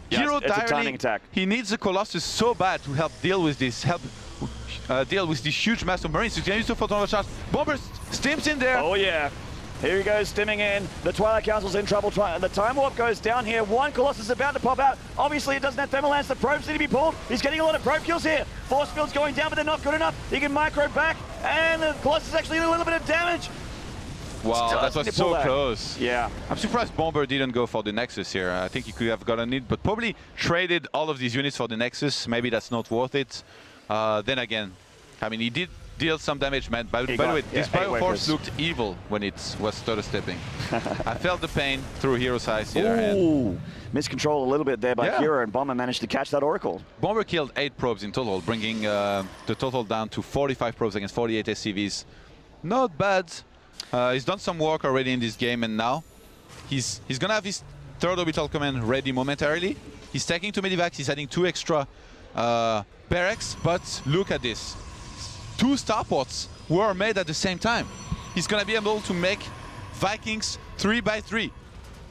S1: Yeah, herO it's a timing attack.
S2: He needs a Colossus so bad to help deal with this, deal with this huge mass of Marines. He's going to use the photon charge. Bomber stims in there.
S1: Oh yeah. Here he goes, stimming in. The Twilight Council's in trouble. The Time Warp goes down here. 1 Colossus about to pop out. Obviously, it doesn't have Thermal Lance. The probes need to be pulled. He's getting a lot of probe kills here. Force field's going down, but they're not good enough. He can micro back, and the Colossus actually did a little bit of damage.
S2: Wow, that was so close.
S1: Yeah.
S2: I'm surprised Bomber didn't go for the Nexus here. I think he could have gotten it, but probably traded all of these units for the Nexus. Maybe that's not worth it. Then again, I mean, he did deal some damage, man. By the way, this Bioforce looked evil when it was stutter stepping. I felt the pain through herO's eyes here.
S1: Ooh, miscontrol a little bit there by herO, and Bomber managed to catch that Oracle.
S2: Bomber killed 8 probes in total, bringing the total down to 45 probes against 48 SCVs. Not bad. He's done some work already in this game, and now he's gonna have his 3rd orbital command ready momentarily. He's taking 2 medivacs, he's adding 2 extra barracks, but look at this. 2 starports were made at the same time. He's gonna be able to make Vikings 3 by 3.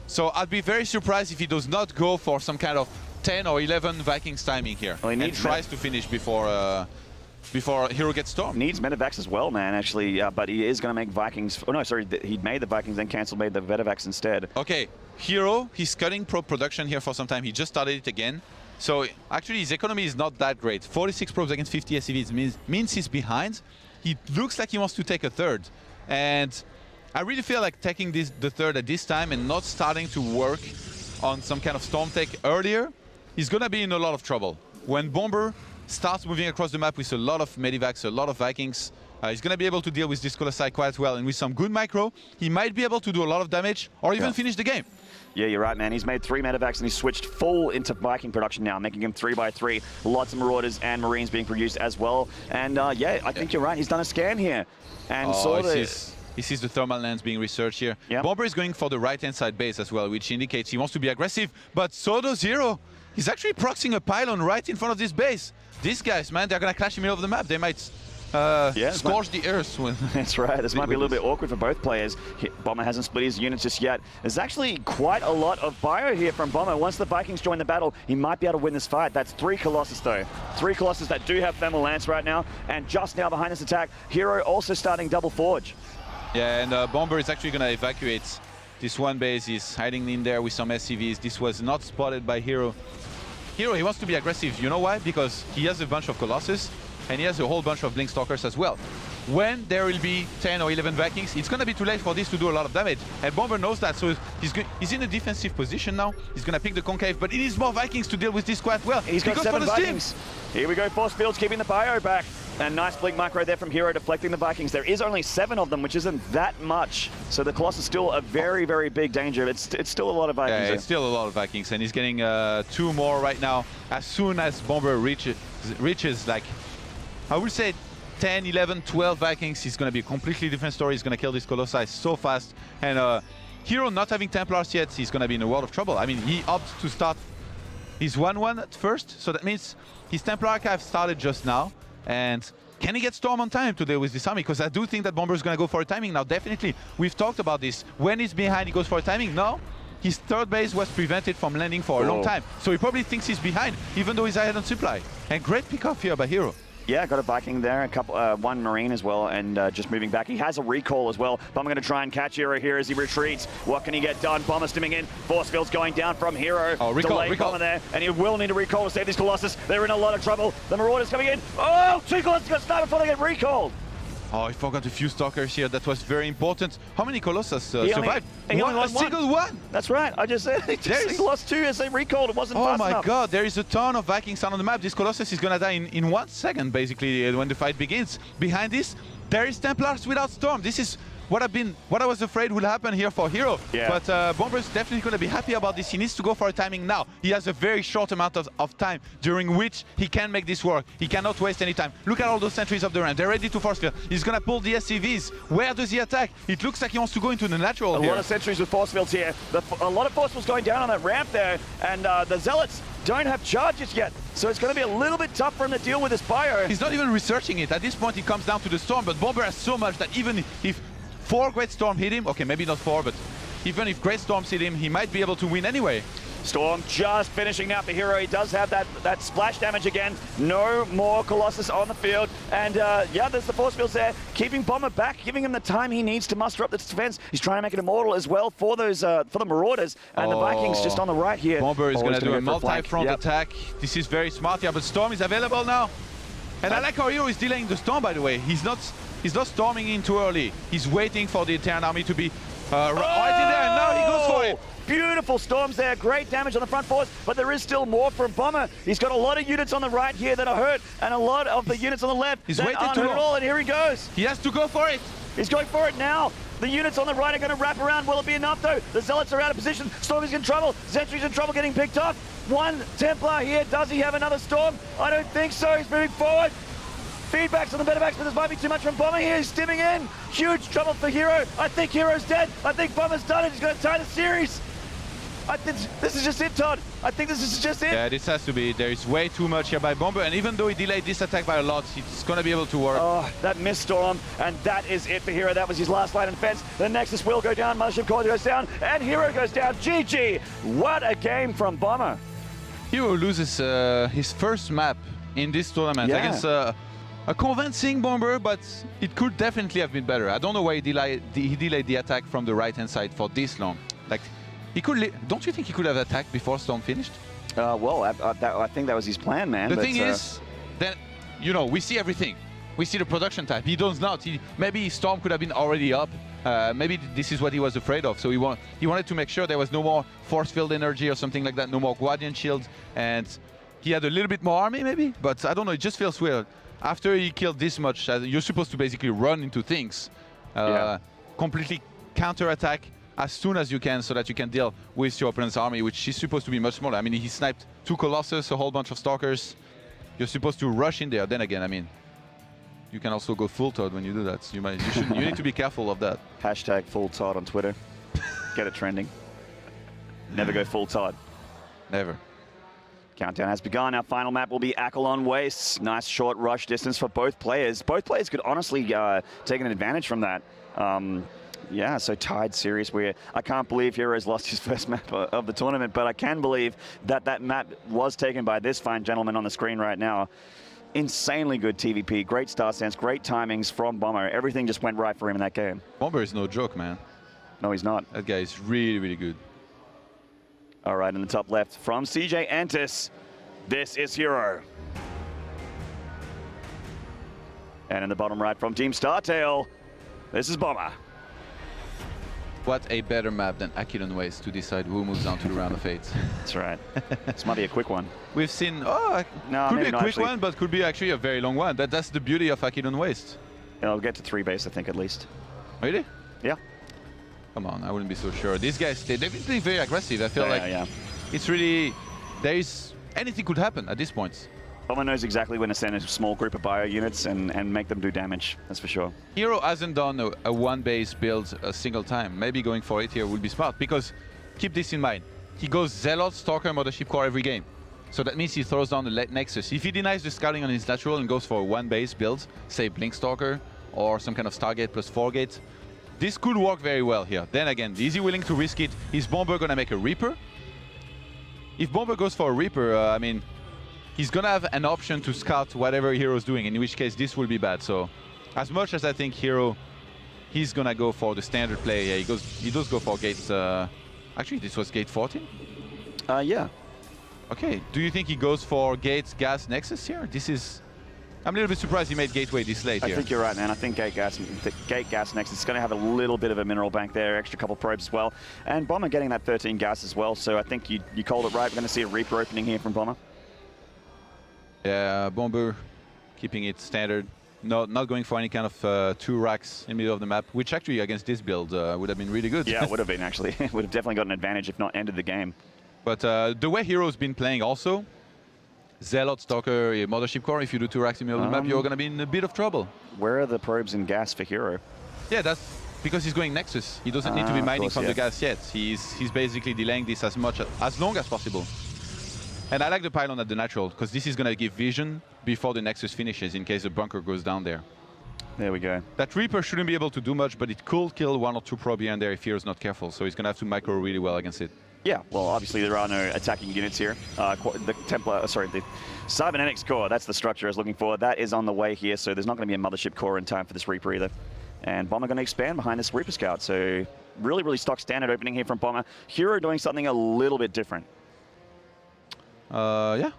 S2: So I'd be very surprised if he does not go for some kind of 10 or 11 Vikings timing here, and tries to finish before herO gets stormed.
S1: Needs medevacs as well, man, actually, but he is going to make Vikings... Oh, no, sorry, he made the Vikings, then cancelled, made the medevacs instead.
S2: Okay, herO, he's cutting probe production here for some time. He just started it again. So, actually, his economy is not that great. 46 probes against 50 SCVs means he's behind. He looks like he wants to take a 3rd. And I really feel like taking the 3rd at this time and not starting to work on some kind of storm tech earlier, he's going to be in a lot of trouble. When Bomber starts moving across the map with a lot of medivacs, a lot of Vikings, he's going to be able to deal with this Colossi quite well, and with some good micro, he might be able to do a lot of damage or even finish the game.
S1: Yeah, you're right, man. He's made 3 medevacs and he's switched full into Viking production now, making him 3 by 3. Lots of Marauders and Marines being produced as well. And yeah, I think you're right. He's done a scan here. And
S2: he sees the thermal lens being researched here. Yep. Bomber is going for the right-hand side base as well, which indicates he wants to be aggressive, but so does herO. He's actually proxying a pylon right in front of this base. These guys, man, they're going to clash in the middle of the map. They might scorch the earth.
S1: That's right. This might be a little bit awkward for both players. Bomber hasn't split his units just yet. There's actually quite a lot of bio here from Bomber. Once the Vikings join the battle, he might be able to win this fight. That's 3 Colossus, though. 3 Colossus that do have Thermal Lance right now. And just now behind this attack, herO also starting double forge.
S2: Yeah, and Bomber is actually going to evacuate This one base is hiding in there with some SCVs. This was not spotted by herO. herO, he wants to be aggressive. You know why? Because he has a bunch of Colossus, and he has a whole bunch of Blink Stalkers as well. When there will be 10 or 11 Vikings, it's going to be too late for this to do a lot of damage. And Bomber knows that, so he's in a defensive position now. He's going to pick the Concave, but he needs more Vikings to deal with this quite well.
S1: He's got 7 Vikings. Here we go, Force Fields keeping the bio back. And nice blink micro there from herO deflecting the Vikings. There is only 7 of them, which isn't that much. So the Colossus is still a very, very big danger. It's still a lot of Vikings.
S2: Yeah, it's still a lot of Vikings, and he's getting 2 more right now. As soon as Bomber reaches like, I would say 10, 11, 12 Vikings, he's going to be a completely different story. He's going to kill this Colossi so fast. And herO not having Templars yet, he's going to be in a world of trouble. I mean, he opted to start his 1-1 at first, so that means his Templar Archive started just now. And can he get Storm on time to deal with this army? Because I do think that Bomber is going to go for a timing now, definitely. We've talked about this. When he's behind, he goes for a timing. No, his third base was prevented from landing for a long time. So he probably thinks he's behind, even though he's ahead on supply. And great pick-off here by herO.
S1: Yeah, got a Viking there, a couple, one Marine as well, and just moving back. He has a recall as well. Bomber going to try and catch herO here as he retreats. What can he get done? Bomber stimming in. Force Field's going down from herO.
S2: Oh, recall.
S1: Bomber there, and he will need a recall to save this Colossus. They're in a lot of trouble. The Marauders coming in. Oh, 2 Colossus got sniped before they get recalled.
S2: Oh, I forgot a few Stalkers here. That was very important. How many Colossus survived?
S1: He only lost
S2: a single one.
S1: That's right. I just said he lost 2 as they recalled. It wasn't fast enough.
S2: Oh my God, there is a ton of Vikings on the map. This Colossus is going to die in 1 second, basically, when the fight begins. Behind this, there is Templars without Storm. This is what I was afraid would happen here for herO.
S1: Yeah.
S2: But Bomber's definitely going to be happy about this. He needs to go for a timing now. He has a very short amount of time during which he can make this work. He cannot waste any time. Look at all those sentries of the ramp. They're ready to force field. He's going to pull the SCVs. Where does he attack? It looks like he wants to go into the natural
S1: A lot of sentries with force fields here. A lot of force fields going down on that ramp there, and the Zealots don't have charges yet, so it's going to be a little bit tough for him to deal with this bio.
S2: He's not even researching it. At this point, it comes down to the Storm, but Bomber has so much that even if 4 Great Storm hit him, okay, maybe not 4, but even if Great Storms hit him, he might be able to win anyway.
S1: Storm just finishing now for herO. He does have that splash damage again. No more Colossus on the field. And yeah, there's the force fields there, keeping Bomber back, giving him the time he needs to muster up the defense. He's trying to make it immortal as well for those for the Marauders. And the Vikings just on the right here.
S2: Bomber is going to do a multi-front attack. This is very smart here, but Storm is available now. And I like how herO is delaying the Storm, by the way. He's not storming in too early. He's waiting for the Terran army to be right in there, and now he goes for it.
S1: Beautiful Storms there, great damage on the front force, but there is still more from Bomber. He's got a lot of units on the right here that are hurt, and a lot of the units on the left
S2: He's
S1: that
S2: waited
S1: aren't
S2: too
S1: hurt
S2: long.
S1: at all, and here he goes.
S2: He has to go for it.
S1: He's going for it now. The units on the right are going to wrap around. Will it be enough, though? The Zealots are out of position. Storm is in trouble. Sentry's in trouble getting picked off. 1 Templar here. Does he have another Storm? I don't think so. He's moving forward. Feedbacks on the better backs, but this might be too much from Bomber here. He's stimming in. Huge trouble for herO. I think herO's dead. I think Bomber's done it. He's going to tie the series. I think this is just it, Todd. I think this is just it.
S2: Yeah, this has to be. There is way too much here by Bomber, and even though he delayed this attack by a lot, it's going to be able to work.
S1: Oh, that missed Storm, and that is it for herO. That was his last line of defense. The Nexus will go down, Mothership Core goes down, and herO goes down. GG. What a game from Bomber.
S2: herO loses his first map in this tournament against a convincing Bomber, but it could definitely have been better. I don't know why he delayed the attack from the right-hand side for this long. Like, he could. Don't you think he could have attacked before Storm finished?
S1: Well, I think that was his plan, man.
S2: The thing is, that we see everything. We see the production type. He does not. Maybe Storm could have been already up. Maybe this is what he was afraid of. So he wanted to make sure there was no more force field energy or something like that. No more Guardian Shield, and he had a little bit more army maybe. But I don't know. It just feels weird. After he killed this much, you're supposed to basically run into things, completely counter-attack as soon as you can, so that you can deal with your opponent's army, which is supposed to be much smaller. I mean, he sniped 2 Colossus, a whole bunch of Stalkers. You're supposed to rush in there. Then again, I mean, you can also go full Todd when you do that. You need to be careful of that.
S1: Hashtag full Todd on Twitter. Get it trending. Never go full Todd.
S2: Never.
S1: Countdown has begun. Our final map will be Akelon Wastes. Nice short rush distance for both players. Both players could honestly take an advantage from that. Yeah, so tied series where I can't believe herO's lost his first map of the tournament, but I can believe that that map was taken by this fine gentleman on the screen right now. Insanely good TVP, great star sense, great timings from Bomber. Everything just went right for him in that game.
S2: Bomber is no joke, man.
S1: No, he's not.
S2: That guy is really, really good.
S1: All right, in the top left from CJ Antis, this is herO. And in the bottom right from Team StarTale, this is Bomber.
S2: What a better map than Aquilon Waste to decide who moves on to the round of 8.
S1: That's right. This might be a quick one.
S2: We've seen,
S1: No,
S2: could
S1: maybe
S2: be a
S1: not,
S2: quick
S1: actually.
S2: one, but could be actually a very long one. That's the beauty of Aquilon Waste.
S1: It'll get to 3 base, I think, at least.
S2: Really?
S1: Yeah.
S2: Come on, I wouldn't be so sure. These guys, they're definitely very aggressive. I feel like
S1: yeah.
S2: it's really, anything could happen at this point.
S1: Bomber knows exactly when to send a small group of bio units and make them do damage, that's for sure.
S2: herO hasn't done a one base build a single time. Maybe going for it here would be smart, because keep this in mind. He goes Zealot, Stalker, Mothership Core every game. So that means he throws down the Nexus. If he denies the scouting on his natural and goes for a one base build, say Blink Stalker or some kind of Stargate plus 4 gate, this could work very well here. Then again, is he willing to risk it? Is Bomber gonna make a Reaper? If Bomber goes for a Reaper, I mean, he's gonna have an option to scout whatever herO's doing, in which case this will be bad. So as much as I think herO, he's gonna go for the standard play. Yeah, he does go for gate, actually this was gate 14?
S1: Yeah.
S2: Okay, do you think he goes for gate gas nexus here? I'm a little bit surprised he made gateway this late here.
S1: I think you're right, man. I think gate gas next is going to have a little bit of a mineral bank there, extra couple probes as well. And Bomber getting that 13 gas as well, so I think you called it right. We're going to see a Reaper opening here from Bomber.
S2: Yeah, Bomber keeping it standard. Not going for any kind of 2 racks in the middle of the map, which actually against this build would have been really good.
S1: Yeah, it would have been actually. It would have definitely got an advantage if not ended the game.
S2: But the way herO's been playing also, Zealot, Stalker, Mothership Core, if you do 2 racks in the middle of the map, you're going to be in a bit of trouble.
S1: Where are the probes in gas for herO?
S2: Yeah, that's because he's going Nexus. He doesn't need to be mining from the gas yet. He's basically delaying this as long as possible. And I like the pylon at the natural, because this is going to give vision before the Nexus finishes in case the bunker goes down there.
S1: There we go.
S2: That Reaper shouldn't be able to do much, but it could kill 1 or 2 probe here and there if hero's not careful. So he's going to have to micro really well against it.
S1: Yeah, well, obviously there are no attacking units here. The Cybernetics Core, that's the structure I was looking for. That is on the way here, so there's not going to be a Mothership Core in time for this Reaper either. And Bomber going to expand behind this Reaper Scout, so really, really stock standard opening here from Bomber. herO doing something a little bit different.
S2: Yeah,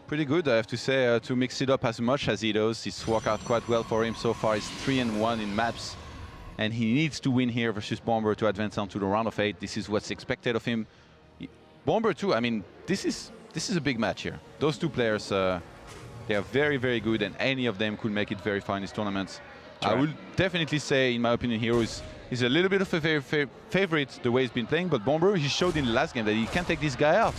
S2: pretty good, I have to say, to mix it up as much as he does. It's worked out quite well for him so far. He's 3-1 in maps, and he needs to win here versus Bomber to advance on to the round of 8. This is what's expected of him. Bomber too, I mean, this is a big match here. Those 2 players, they are very, very good, and any of them could make it very far in this tournament.
S1: Right.
S2: I would definitely say, in my opinion, herO is a little bit of a favorite the way he's been playing, but Bomber, he showed in the last game that he can take this guy out.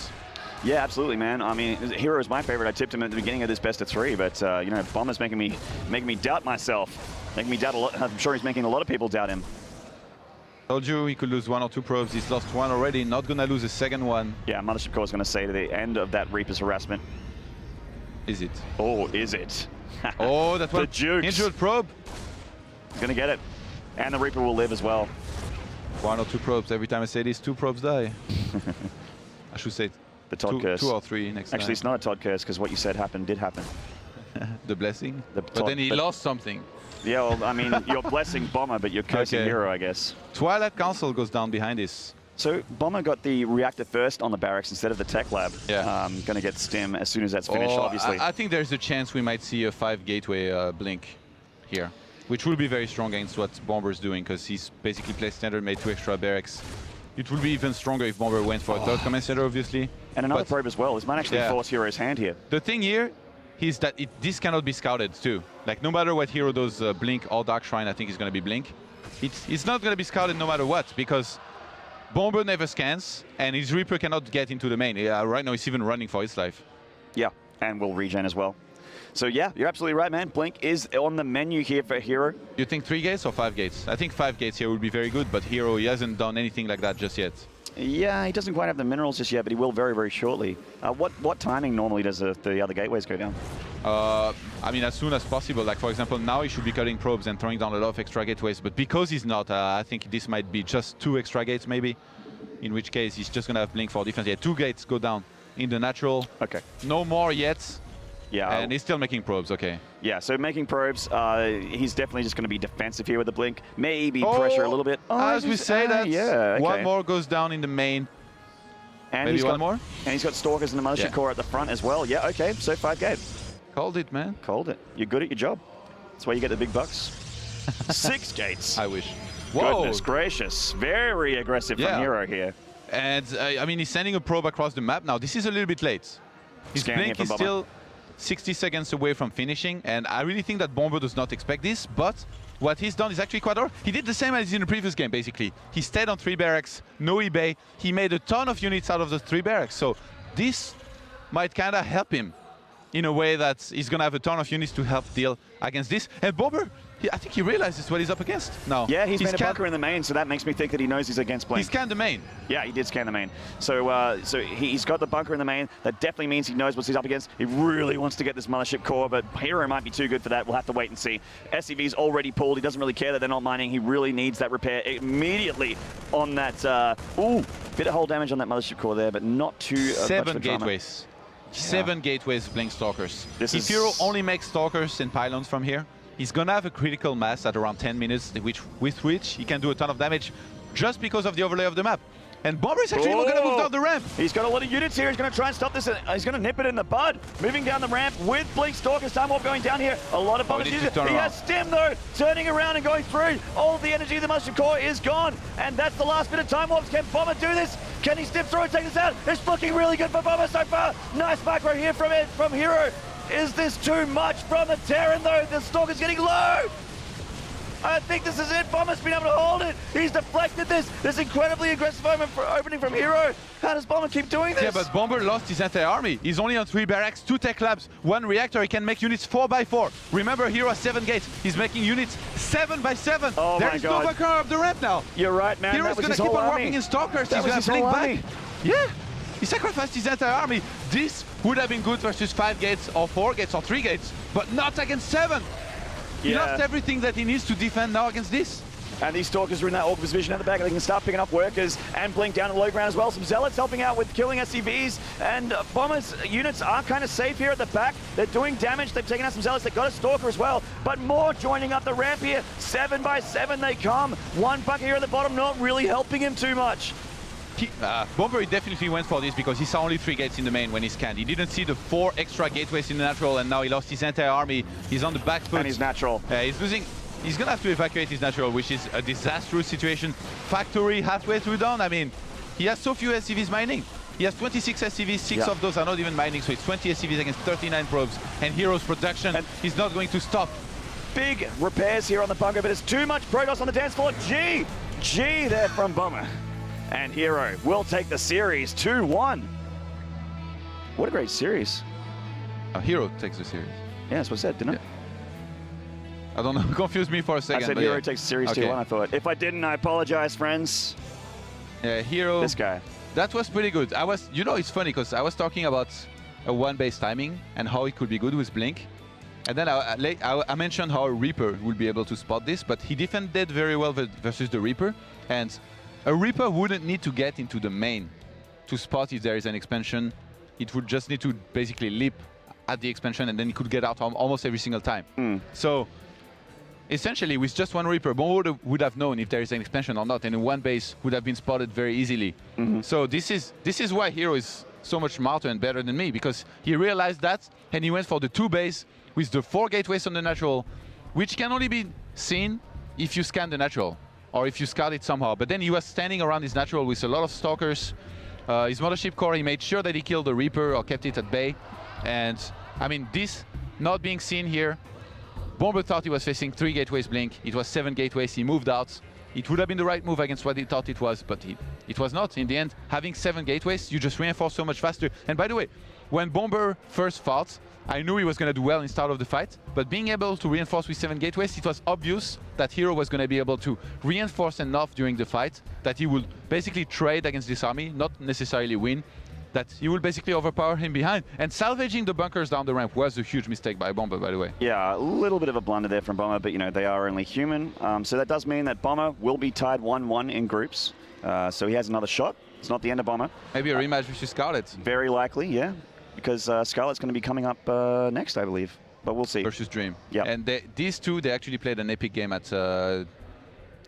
S1: Yeah, absolutely, man. I mean, herO is my favorite. I tipped him at the beginning of this best of 3, but you know, Bomber's making me doubt myself, making me doubt a lot. I'm sure he's making a lot of people doubt him.
S2: Told you he could lose 1 or 2 probes. He's lost 1 already. Not gonna lose a second one.
S1: Yeah, Mothership Core is going to say to the end of that Reaper's harassment.
S2: Is it?
S1: Oh, is it?
S2: Oh, that one.
S1: The jukes.
S2: Injured probe.
S1: He's going to get it, and the Reaper will live as well.
S2: 1 or 2 probes. Every time I say this, 2 probes die. I should say
S1: The Todd curse.
S2: 2 or 3 next time.
S1: Actually, it's not a Todd curse because what you said did happen.
S2: The blessing.
S1: But
S2: then he lost something.
S1: Yeah, well, I mean, you're blessing Bomber, but you're cursing
S2: Okay.
S1: herO, I guess.
S2: Twilight Council goes down behind this.
S1: So Bomber got the reactor first on the barracks instead of the tech lab.
S2: Yeah.
S1: Going to get stim as soon as that's finished, obviously.
S2: I think there's a chance we might see a 5 gateway blink here, which will be very strong against what Bomber's doing, because he's basically played standard, made 2 extra barracks. It will be even stronger if Bomber went for a 3rd command center, obviously.
S1: And another probe as well. This might actually force herO's hand here.
S2: The thing here is that this cannot be scouted too. Like, no matter what herO does, Blink or Dark Shrine, I think is going to be Blink. It's not going to be scouted no matter what, because Bomber never scans, and his Reaper cannot get into the main. Yeah, right now he's even running for his life.
S1: Yeah, and will regen as well. So yeah, you're absolutely right, man. Blink is on the menu here for herO.
S2: You think 3 gates or 5 gates? I think 5 gates here would be very good, but herO, he hasn't done anything like that just yet.
S1: Yeah, he doesn't quite have the minerals just yet, but he will very, very shortly. What timing normally does the other gateways go down?
S2: I mean, as soon as possible. Like, for example, now he should be cutting probes and throwing down a lot of extra gateways, but because he's not, I think this might be just 2 extra gates maybe, in which case he's just going to have Blink for defense. Yeah, 2 gates go down in the natural.
S1: Okay.
S2: No more yet.
S1: Yeah.
S2: And he's still making probes, okay.
S1: Yeah, so making probes, he's definitely just going to be defensive here with the blink. Maybe pressure a little bit.
S2: As we say that,
S1: yeah, okay.
S2: one more goes down in the main.
S1: And
S2: Maybe one more?
S1: And he's got Stalkers and the Mothership Core at the front as well. Yeah, okay, so 5 gate.
S2: Called it, man.
S1: Called it. You're good at your job. That's why you get the big bucks. 6 gates.
S2: I wish. Whoa.
S1: Goodness gracious. Very aggressive from herO here.
S2: And, I mean, he's sending a probe across the map. Now, this is a little bit late. His blink is still 60 seconds away from finishing, and I really think that Bomber does not expect this, but what he's done is actually quite hard. He did the same as in the previous game, basically. He stayed on 3 barracks, no eBay. He made a ton of units out of the 3 barracks, so this might kind of help him in a way that he's going to have a ton of units to help deal against this. And Bomber, I think he realizes what he's up against now.
S1: Yeah, he's made a bunker in the main, so that makes me think that he knows he's against blink.
S2: He scanned the main.
S1: Yeah, he did scan the main. So so he's got the bunker in the main. That definitely means he knows what he's up against. He really wants to get this Mothership Core, but herO might be too good for that. We'll have to wait and see. SCV's already pulled. He doesn't really care that they're not mining. He really needs that repair immediately on that. Bit of hull damage on that Mothership Core there, but not too much
S2: 7
S1: for drama.
S2: gateways. 7 gateways blink Stalkers. If herO only makes Stalkers and Pylons from here, he's gonna have a critical mass at around 10 minutes, with which he can do a ton of damage just because of the overlay of the map. And Bomber is actually even gonna move down the ramp.
S1: He's got a lot of units here. He's gonna try and stop this. He's gonna nip it in the bud. Moving down the ramp with Blink Stalkers. Time Warp going down here. A lot of Bombers. He has Stim though, turning around and going through. All of the energy of the Mothership Core is gone. And that's the last bit of Time Warps. Can Bomber do this? Can he step through and take this out? It's looking really good for Bomber so far. Nice macro here from herO. Is this too much from the Terran though? The Stalker's getting low. I think this is it. Bomber's been able to hold it. He's deflected this. This incredibly aggressive opening from herO. How does Bomber keep doing this?
S2: Yeah, but Bomber lost his entire army. He's only on 3 barracks, 2 tech labs, 1 reactor. He can make units 4x4. Remember, herO has 7 gates. He's making units 7x7.
S1: Oh
S2: There's no bunker up the ramp now.
S1: You're right, man.
S2: herO's going to keep on warping in Stalkers. He's going to blink back. Yeah. He sacrificed his entire army. This would have been good versus 5 gates or 4 gates or 3 gates, but not against 7. He lost everything that he needs to defend now against this.
S1: And these Stalkers are in that Orcus vision at the back. They can start picking up workers and blink down at low ground as well. Some Zealots helping out with killing SCVs. And Bomber's units are kind of safe here at the back. They're doing damage. They've taken out some Zealots. They've got a Stalker as well. But more joining up the ramp here. 7x7 they come. 1 bunker here at the bottom, not really helping him too much.
S2: Bomber definitely went for this because he saw only 3 gates in the main when he scanned. He didn't see the 4 extra gateways in the natural, and now he lost his entire army. He's on the back foot.
S1: And his natural.
S2: He's losing. He's gonna have to evacuate his natural, which is a disastrous situation. Factory halfway through done. I mean, he has so few SCVs mining. He has 26 SCVs, 6 of those are not even mining, so it's 20 SCVs against 39 probes, and herO's production is not going to stop.
S1: Big repairs here on the bunker, but it's too much Protoss on the dance floor. G there from Bomber. And herO will take the series 2-1. What a great series.
S2: herO takes the series.
S1: Yeah, that's what I said, didn't I?
S2: I don't know, confused me for a second.
S1: I said herO takes the series 2-1, I thought. If I didn't, I apologize, friends.
S2: Yeah, herO.
S1: This guy.
S2: That was pretty good. You know, it's funny because I was talking about a 1-base timing and how it could be good with Blink. And then I mentioned how a Reaper would be able to spot this, but he defended very well versus the Reaper. And a Reaper wouldn't need to get into the main to spot if there is an expansion. It would just need to basically leap at the expansion and then he could get out almost every single time. So essentially with just 1 Reaper, Bomber would have known if there is an expansion or not, and in 1 base would have been spotted very easily. So this is why herO is so much smarter and better than me, because he realized that and he went for the 2 base with the 4 gateways on the natural, which can only be seen if you scan the natural or if you scout it somehow. But then he was standing around his natural with a lot of Stalkers. His Mothership Core, he made sure that he killed the Reaper or kept it at bay. And I mean, this not being seen here, Bomber thought he was facing 3 gateways blink. It was 7 gateways, he moved out. It would have been the right move against what he thought it was, but it was not. In the end, having 7 gateways, you just reinforce so much faster. And by the way, when Bomber first fought, I knew he was going to do well in start of the fight, but being able to reinforce with 7 gateways, it was obvious that herO was going to be able to reinforce enough during the fight that he would basically trade against this army, not necessarily win, that he will basically overpower him behind. And salvaging the bunkers down the ramp was a huge mistake by Bomber, by the way.
S1: Yeah, a little bit of a blunder there from Bomber, but you know, they are only human. So that does mean that Bomber will be tied 1-1 in groups. So he has another shot. It's not the end of Bomber.
S2: Maybe a rematch with Scarlet.
S1: Very likely, yeah. because Scarlet's going to be coming up next, I believe. But we'll see.
S2: Versus Dream.
S1: Yeah.
S2: And these two, they actually played an epic game at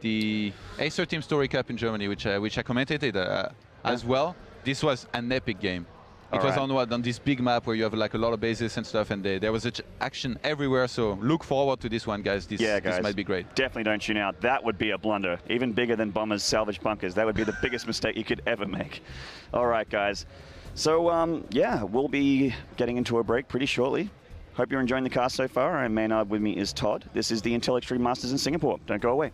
S2: the Acer Team Story Cup in Germany, which I commentated as well. This was an epic game. It was on this big map where you have like a lot of bases and stuff, and there was action everywhere. So look forward to this one, guys. This might be great.
S1: Definitely don't tune out. That would be a blunder, even bigger than Bomber's salvage bunkers. That would be the biggest mistake you could ever make. All right, guys. So yeah, we'll be getting into a break pretty shortly. Hope you're enjoying the cast so far. And Maynard with me is Todd. This is the Intel Extreme Masters in Singapore. Don't go away.